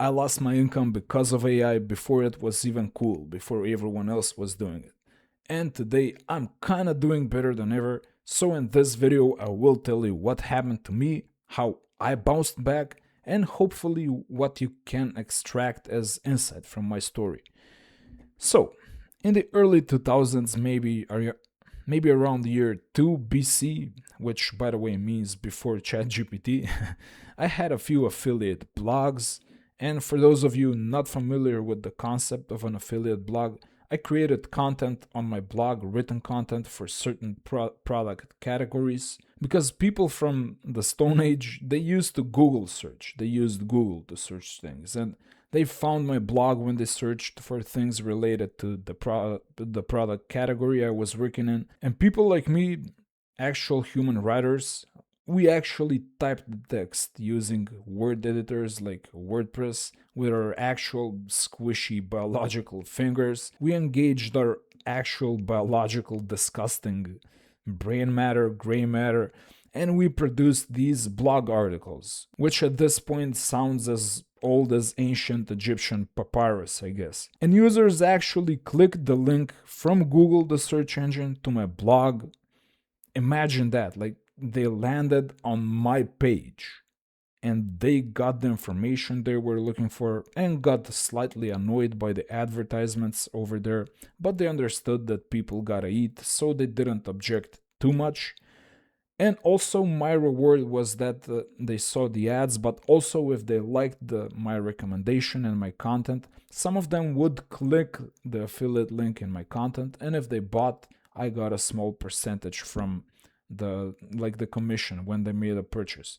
I lost my income because of AI before it was even cool, before everyone else was doing it. And today I'm kinda doing better than ever. So, in this video, I will tell you what happened to me, how I bounced back, and hopefully what you can extract as insight from my story. So, in the early 2000s, maybe around the year 2 BC, which by the way means before ChatGPT, I had a few affiliate blogs. And for those of you not familiar with the concept of an affiliate blog, I created content on my blog, written content for certain product categories, because people from the Stone Age, they used to Google search. They used Google to search things. And they found my blog when they searched for things related to the product category I was working in. And people like me, actual human writers, we actually typed the text using word editors like WordPress with our actual squishy biological fingers. We engaged our actual biological disgusting brain matter, gray matter, and we produced these blog articles, which at this point sounds as old as ancient Egyptian papyrus, I guess. And users actually clicked the link from Google, the search engine, to my blog. Imagine that, like they landed on my page and they got the information they were looking for and got slightly annoyed by the advertisements over there, but they understood that people gotta eat, so they didn't object too much. And also, my reward was that they saw the ads, but also if they liked my recommendation and my content, some of them would click the affiliate link in my content, and if they bought, I got a small percentage from the commission when they made a purchase,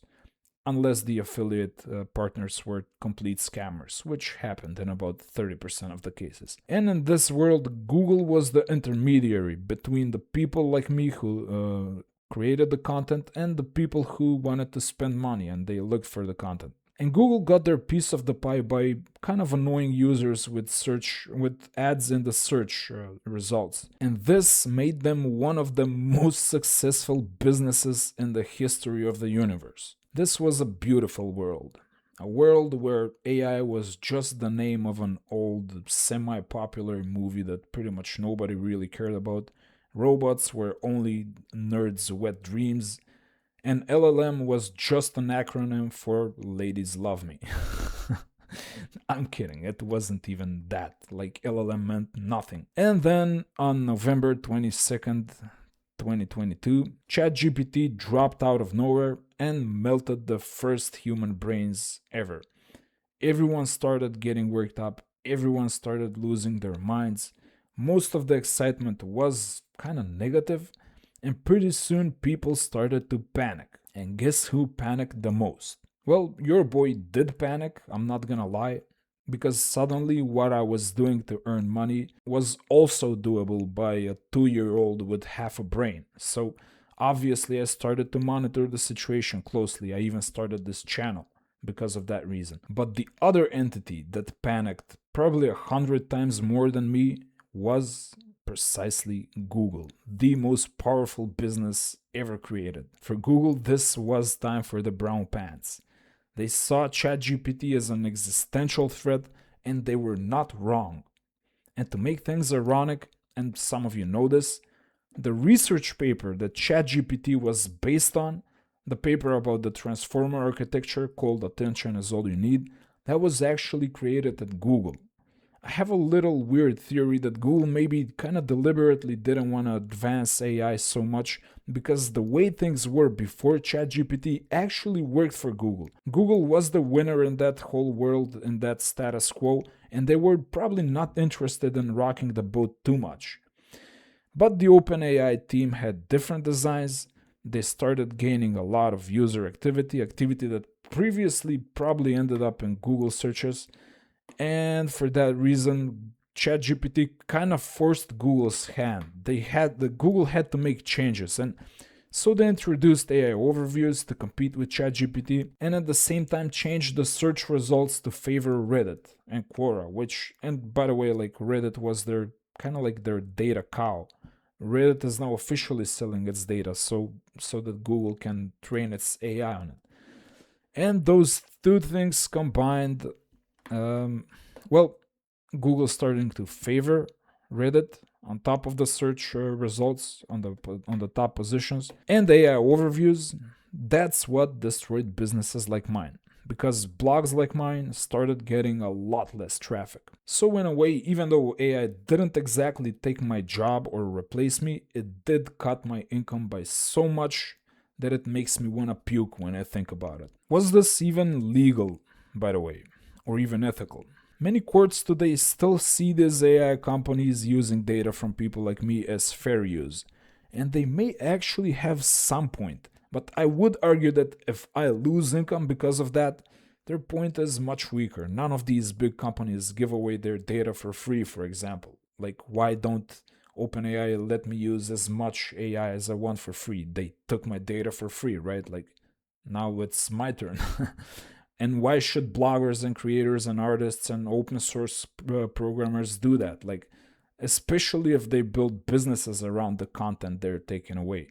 unless the affiliate partners were complete scammers, which happened in about 30% of the cases. And in this world, Google was the intermediary between the people like me who created the content and the people who wanted to spend money and they looked for the content. And Google got their piece of the pie by kind of annoying users with ads in the search results. And this made them one of the most successful businesses in the history of the universe. This was a beautiful world. A world where AI was just the name of an old, semi popular movie that pretty much nobody really cared about. Robots were only nerds' wet dreams, and LLM was just an acronym for Ladies Love Me. I'm kidding, it wasn't even that. Like, LLM meant nothing. And then on November 22nd, 2022, ChatGPT dropped out of nowhere and melted the first human brains ever. Everyone started getting worked up, everyone started losing their minds. Most of the excitement was kind of negative, and pretty soon people started to panic. And guess who panicked the most? Well, your boy did panic, I'm not gonna lie, because suddenly what I was doing to earn money was also doable by a 2-year-old with half a brain. So obviously, I started to monitor the situation closely. I even started this channel because of that reason. But the other entity that panicked probably 100 times more than me was precisely Google, the most powerful business ever created. For Google, this was time for the brown pants. They saw ChatGPT as an existential threat, and they were not wrong. And to make things ironic, and some of you know this, the research paper that ChatGPT was based on, the paper about the transformer architecture called Attention is All You Need, that was actually created at Google. I have a little weird theory that Google maybe kind of deliberately didn't want to advance AI so much because the way things were before ChatGPT actually worked for Google. Google was the winner in that whole world, in that status quo, and they were probably not interested in rocking the boat too much. But the OpenAI team had different designs. They started gaining a lot of user activity that previously probably ended up in Google searches, and for that reason ChatGPT kind of forced Google's hand. Google had to make changes, and so they introduced AI overviews to compete with ChatGPT, and at the same time changed the search results to favor Reddit and Quora, which, and by the way, like Reddit was their kind of like their data cow. Reddit is now officially selling its data so that Google can train its AI on it. And those two things combined Um, well, Google starting to favor Reddit on top of the search results on the top positions and AI overviews. That's what destroyed businesses like mine because blogs like mine started getting a lot less traffic. So in a way, even though AI didn't exactly take my job or replace me, it did cut my income by so much that it makes me want to puke when I think about it. Was this even legal, by the way, or even ethical? Many courts today still see these AI companies using data from people like me as fair use, and they may actually have some point. But I would argue that if I lose income because of that, their point is much weaker. None of these big companies give away their data for free, for example. Like, why don't OpenAI let me use as much AI as I want for free? They took my data for free, right? Like, now it's my turn. And why should bloggers and creators and artists and open source programmers do that? Like, especially if they build businesses around the content they're taking away.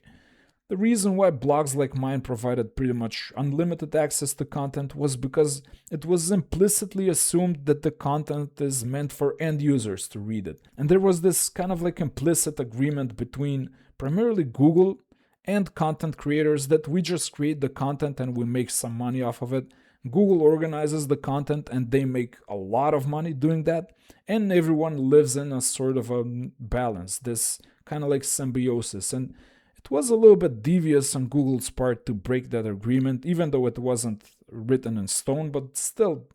The reason why blogs like mine provided pretty much unlimited access to content was because it was implicitly assumed that the content is meant for end users to read it. And there was this kind of like implicit agreement between primarily Google and content creators that we just create the content and we make some money off of it. Google organizes the content and they make a lot of money doing that, and everyone lives in a sort of a balance, this kind of like symbiosis. And it was a little bit devious on Google's part to break that agreement, even though it wasn't written in stone, but still,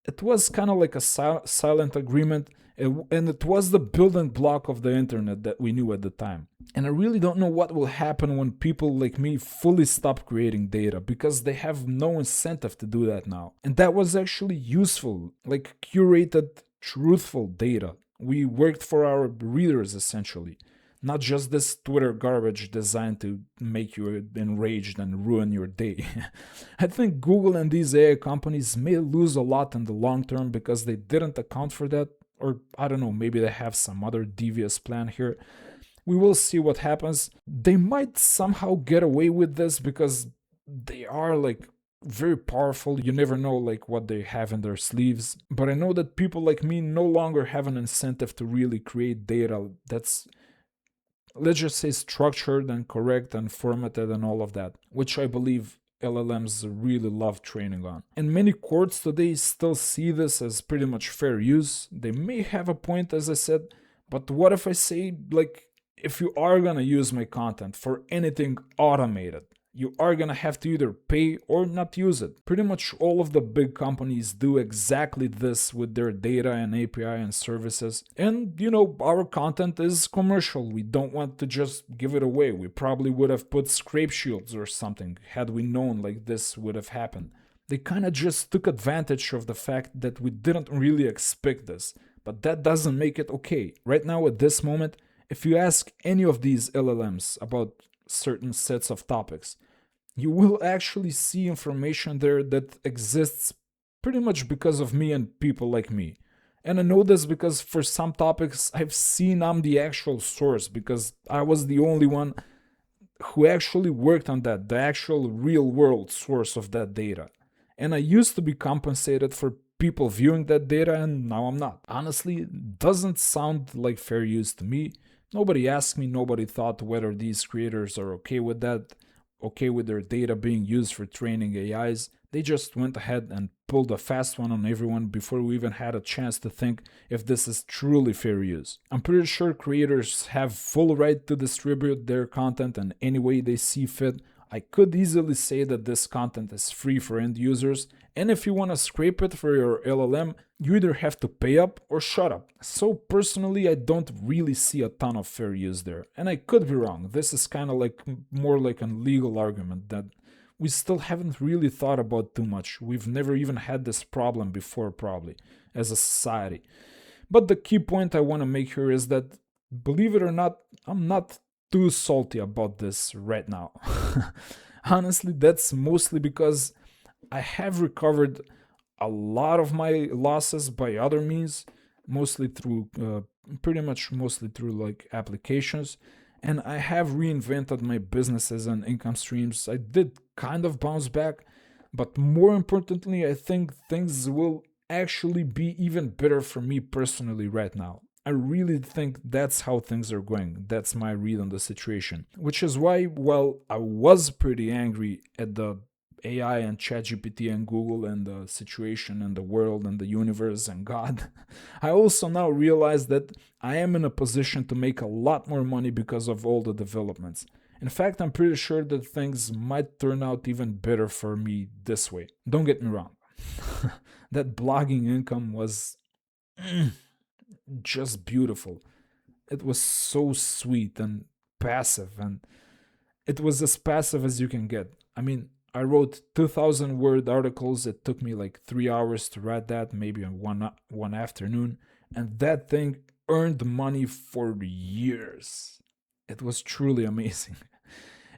it was kind of like a silent agreement, and it was the building block of the internet that we knew at the time. And I really don't know what will happen when people like me fully stop creating data because they have no incentive to do that now. And that was actually useful, like curated, truthful data. We worked for our readers essentially, not just this Twitter garbage designed to make you enraged and ruin your day. I think Google and these AI companies may lose a lot in the long term because they didn't account for that, or I don't know, maybe they have some other devious plan here. We will see what happens. They might somehow get away with this because they are like very powerful. You never know like what they have in their sleeves. But I know that people like me no longer have an incentive to really create data that's, let's just say, structured and correct and formatted and all of that, which I believe LLMs really love training on. And many courts today still see this as pretty much fair use. They may have a point, as I said, but what if I say, like, if you are gonna use my content for anything automated, you are gonna have to either pay or not use it. Pretty much all of the big companies do exactly this with their data and API and services. And our content is commercial. We don't want to just give it away. We probably would have put scrape shields or something had we known like this would have happened. They kind of just took advantage of the fact that we didn't really expect this. But that doesn't make it okay. Right now, at this moment, if you ask any of these LLMs about certain sets of topics, you will actually see information there that exists pretty much because of me and people like me. And I know this because for some topics I've seen I'm the actual source because I was the only one who actually worked on that, the actual real world source of that data. And I used to be compensated for people viewing that data, and now I'm not. Honestly, it doesn't sound like fair use to me. Nobody asked me, nobody thought whether these creators are okay with that, okay with their data being used for training AIs. They just went ahead and pulled a fast one on everyone before we even had a chance to think if this is truly fair use. I'm pretty sure creators have full right to distribute their content in any way they see fit. I could easily say that this content is free for end users, and if you want to scrape it for your LLM, you either have to pay up or shut up. So personally, I don't really see a ton of fair use there. And I could be wrong. This is kind of like more like a legal argument that we still haven't really thought about too much. We've never even had this problem before, probably, as a society. But the key point I want to make here is that, believe it or not, I'm not too salty about this right now. Honestly, that's mostly because I have recovered a lot of my losses by other means, mostly through pretty much mostly through like applications, and I have reinvented my businesses and income streams. I did kind of bounce back, but more importantly, I think things will actually be even better for me personally right now. I really think that's how things are going. That's my read on the situation. Which is why, while I was pretty angry at the AI and ChatGPT and Google and the situation and the world and the universe and God, I also now realize that I am in a position to make a lot more money because of all the developments. In fact, I'm pretty sure that things might turn out even better for me this way. Don't get me wrong. That blogging income was just beautiful. It was so sweet and passive, and it was as passive as you can get. I mean, I wrote 2,000 word articles. It took me like 3 hours to write that, maybe in one afternoon, and that thing earned money for years. It was truly amazing.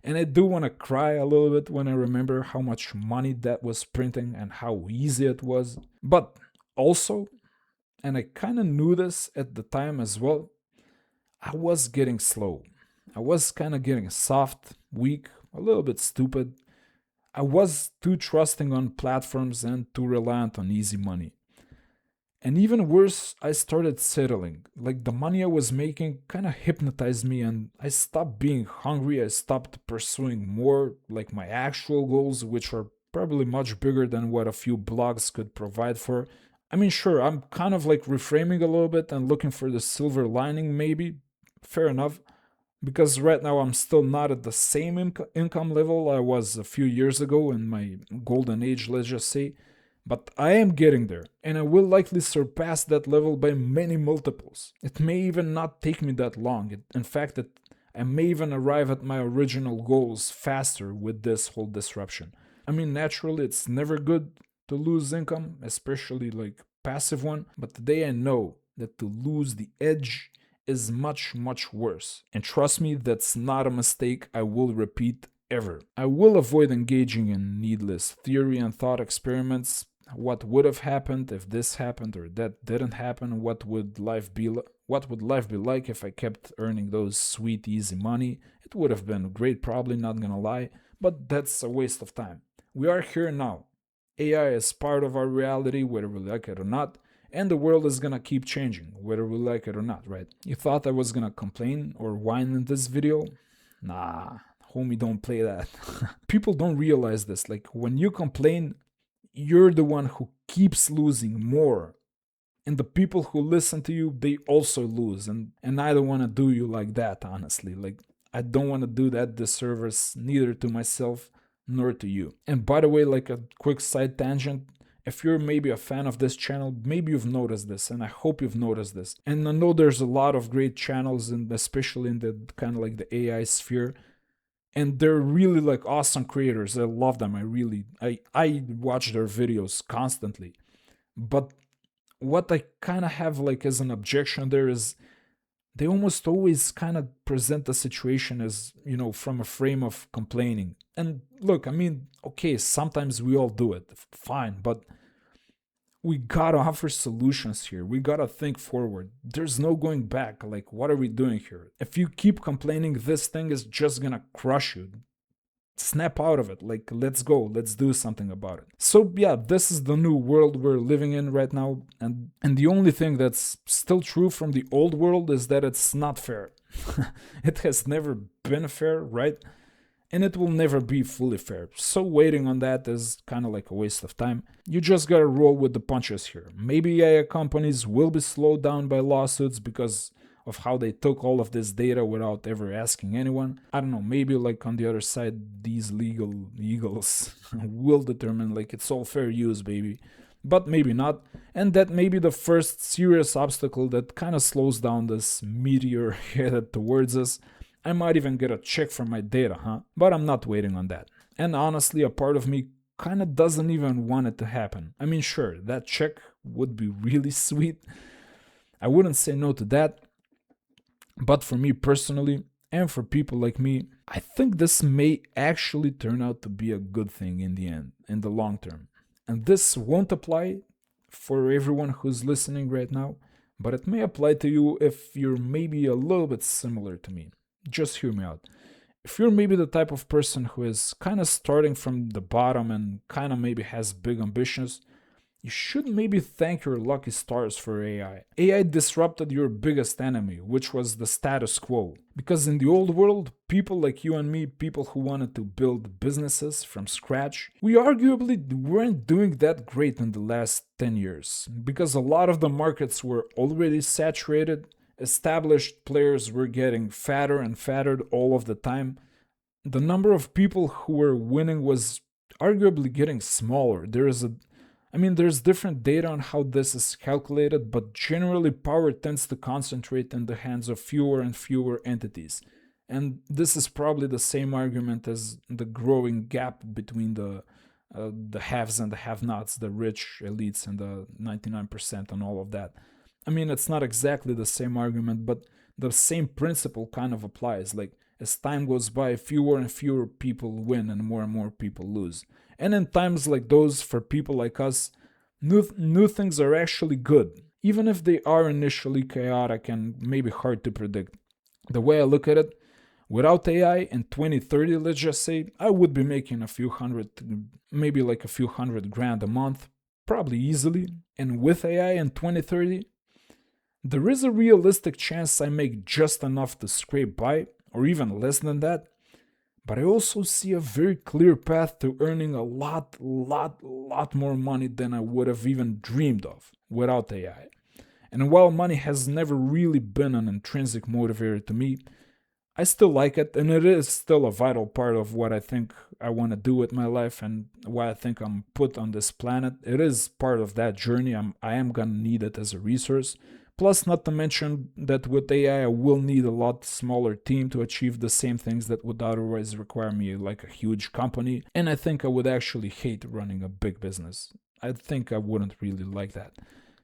And I do want to cry a little bit when I remember how much money that was printing and how easy it was. But also, and I kind of knew this at the time as well, I was getting slow. I was kind of getting soft, weak, a little bit stupid. I was too trusting on platforms and too reliant on easy money. And even worse, I started settling. Like the money I was making kind of hypnotized me, and I stopped being hungry. I stopped pursuing more, like my actual goals, which are probably much bigger than what a few blogs could provide for. I mean, sure, I'm kind of like reframing a little bit and looking for the silver lining, maybe. Fair enough. Because right now I'm still not at the same income level I was a few years ago in my golden age, let's just say. But I am getting there, and I will likely surpass that level by many multiples. It may even not take me that long. In fact, I may even arrive at my original goals faster with this whole disruption. I mean, naturally, it's never good to lose income, especially like passive one, but today I know that to lose the edge is much, much worse. And trust me, that's not a mistake I will repeat ever. I will avoid engaging in needless theory and thought experiments. What would have happened if this happened or that didn't happen? What would life be like if I kept earning those sweet easy money? It would have been great, probably, not gonna lie, but that's a waste of time. We are here now. AI is part of our reality, whether we like it or not, and the world is gonna keep changing, whether we like it or not, right? You thought I was gonna complain or whine in this video? Nah, homie, don't play that. People don't realize this. Like, when you complain, you're the one who keeps losing more. And the people who listen to you, they also lose. And I don't want to do you like that, honestly. Like, I don't want to do that disservice neither to myself nor to you. And by the way, like a quick side tangent, if you're maybe a fan of this channel, maybe you've noticed this, and I hope you've noticed this. And I know there's a lot of great channels, and especially in the kind of like the AI sphere, and they're really like awesome creators. I love them. I watch their videos constantly. But what I kind of have like as an objection there is they almost always kind of present the situation as, from a frame of complaining. And look, I mean, okay, sometimes we all do it, fine, but we gotta offer solutions here. We gotta think forward. There's no going back. Like, what are we doing here? If you keep complaining, this thing is just gonna crush you. Snap out of it. Like, let's go. Let's do something about it. So yeah, this is the new world we're living in right now. And the only thing that's still true from the old world is that it's not fair. It has never been fair, right? And it will never be fully fair. So waiting on that is kind of like a waste of time. You just gotta roll with the punches here. Maybe AI companies will be slowed down by lawsuits because of how they took all of this data without ever asking anyone. I don't know, maybe like on the other side, these legal eagles will determine like it's all fair use, baby. But maybe not. And that may be the first serious obstacle that kind of slows down this meteor headed towards us. I might even get a check for my data, huh? But I'm not waiting on that. And honestly, a part of me kinda doesn't even want it to happen. I mean, sure, that check would be really sweet. I wouldn't say no to that. But for me personally, and for people like me, I think this may actually turn out to be a good thing in the end, in the long term. And this won't apply for everyone who's listening right now, but it may apply to you if you're maybe a little bit similar to me. Just hear me out. If you're maybe the type of person who is kind of starting from the bottom and kind of maybe has big ambitions, you should maybe thank your lucky stars for AI. AI disrupted your biggest enemy, which was the status quo. Because in the old world, people like you and me, people who wanted to build businesses from scratch, we arguably weren't doing that great in the last 10 years. Because a lot of the markets were already saturated, established players were getting fatter and fatter all of the time. The number of people who were winning was arguably getting smaller. There's different data on how this is calculated, but generally power tends to concentrate in the hands of fewer and fewer entities. And this is probably the same argument as the growing gap between the haves and the have-nots, the rich elites and the 99% and all of that. It's not exactly the same argument, but the same principle kind of applies. Like, as time goes by, fewer and fewer people win and more people lose. And in times like those, for people like us, new things are actually good, even if they are initially chaotic and maybe hard to predict. The way I look at it, without AI in 2030, let's just say, I would be making a few hundred, maybe like a few $100,000 a month, probably easily. And with AI in 2030, there is a realistic chance I make just enough to scrape by, or even less than that. But I also see a very clear path to earning a lot more money than I would have even dreamed of without AI. And while money has never really been an intrinsic motivator to me, I still like it, and it is still a vital part of what I think I want to do with my life and why I think I'm put on this planet. It is part of that journey. I am gonna need it as a resource. Plus, not to mention that with AI, I will need a lot smaller team to achieve the same things that would otherwise require me like a huge company. And I think I would actually hate running a big business. I think I wouldn't really like that.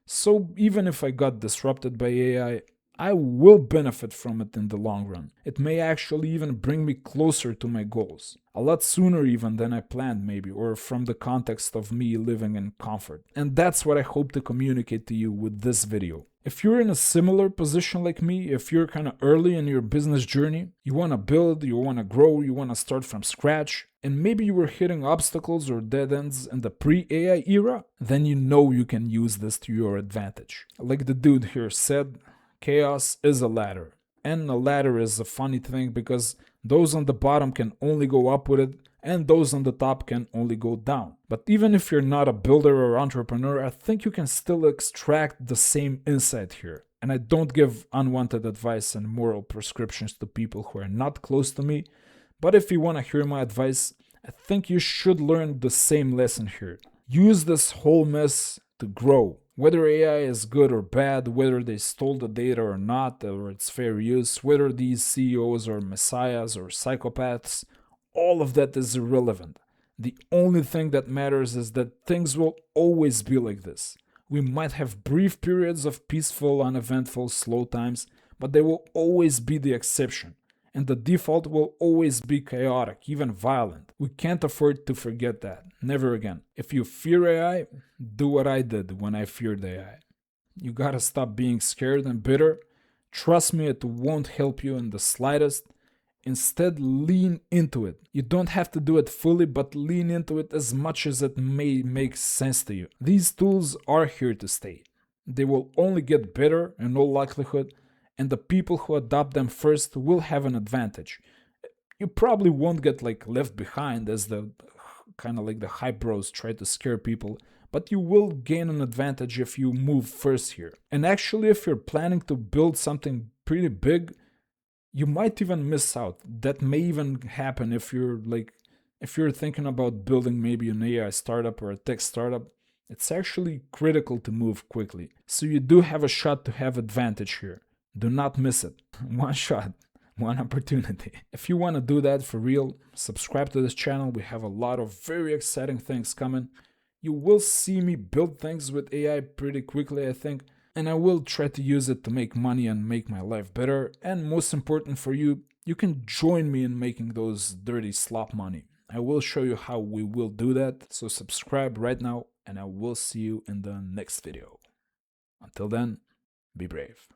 So even if I got disrupted by AI, I will benefit from it in the long run. It may actually even bring me closer to my goals. A lot sooner even than I planned maybe, or from the context of me living in comfort. And that's what I hope to communicate to you with this video. If you're in a similar position like me, if you're kind of early in your business journey, you want to build, you want to grow, you want to start from scratch, and maybe you were hitting obstacles or dead ends in the pre-AI era, then you know you can use this to your advantage. Like the dude here said, chaos is a ladder. And a ladder is a funny thing because those on the bottom can only go up with it, and those on the top can only go down. But even if you're not a builder or entrepreneur, I think you can still extract the same insight here. And I don't give unwanted advice and moral prescriptions to people who are not close to me, but if you want to hear my advice, I think you should learn the same lesson here. Use this whole mess to grow. Whether AI is good or bad, whether they stole the data or not, or it's fair use, whether these CEOs are messiahs or psychopaths, all of that is irrelevant. The only thing that matters is that things will always be like this. We might have brief periods of peaceful, uneventful, slow times, but they will always be the exception. And the default will always be chaotic, even violent. We can't afford to forget that. Never again. If you fear AI, do what I did when I feared AI. You gotta stop being scared and bitter. Trust me, it won't help you in the slightest. Instead, lean into it. You don't have to do it fully, but lean into it as much as it may make sense to you. These tools are here to stay. They will only get better in all likelihood, and the people who adopt them first will have an advantage. You probably won't get left behind as the kind of like the hype bros try to scare people, but you will gain an advantage if you move first here. And actually, if you're planning to build something pretty big, you might even miss out. That may even happen if you're thinking about building maybe an AI startup or a tech startup. It's actually critical to move quickly. So you do have a shot to have advantage here. Do not miss it. One shot, one opportunity. If you want to do that for real, subscribe to this channel. We have a lot of very exciting things coming. You will see me build things with AI pretty quickly, I think. And I will try to use it to make money and make my life better. And most important for you, you can join me in making those dirty slop money. I will show you how we will do that. So subscribe right now, and I will see you in the next video. Until then, be brave.